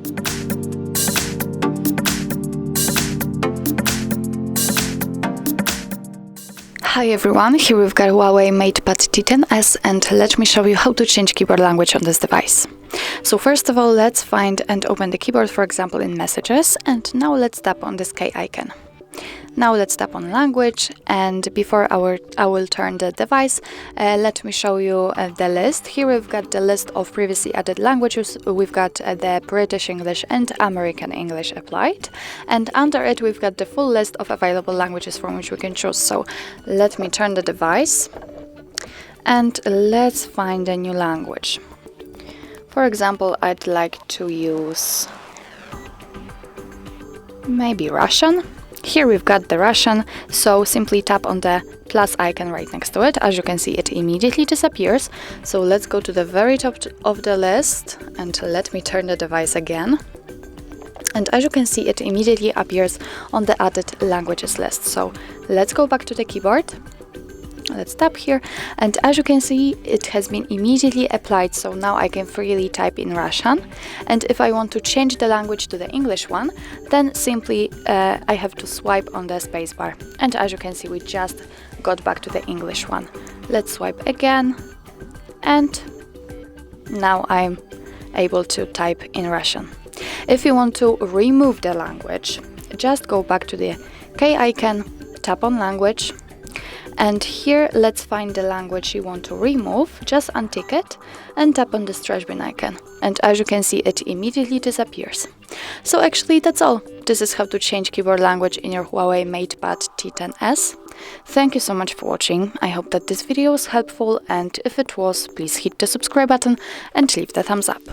Hi everyone, here we've got HUAWEI MatePad T10s, and let me show you how to change keyboard language on this device. So first of all, let's find and open the keyboard, for example in Messages, and now let's tap on this K icon. Now let's tap on Language, and before I will turn the device, let me show you the list. Here we've got the list of previously added languages. We've got the British English and American English applied, and under it we've got the full list of available languages from which we can choose. So let me turn the device and let's find a new language. For example, I'd like to use maybe Russian. Here we've got the Russian, so simply tap on the plus icon right next to it. As you can see, it immediately disappears. So let's go to the very top of the list and let me turn the device again. And as you can see, it immediately appears on the added languages list. So let's go back to the keyboard. Let's tap here, and as you can see, it has been immediately applied, so now I can freely type in Russian. And if I want to change the language to the English one, then simply I have to swipe on the spacebar, and as you can see, we just got back to the English one. Let's swipe again, and now I'm able to type in Russian. If you want to remove the language, just go back to the K icon, tap on Language, and here let's find the language you want to remove. Just untick it and tap on this trash bin icon, and as you can see, it immediately disappears. So actually that's all. This is how to change keyboard language in your HUAWEI MatePad T10s. Thank you so much for watching. I hope that this video was helpful, and if it was, please hit the subscribe button and leave the thumbs up.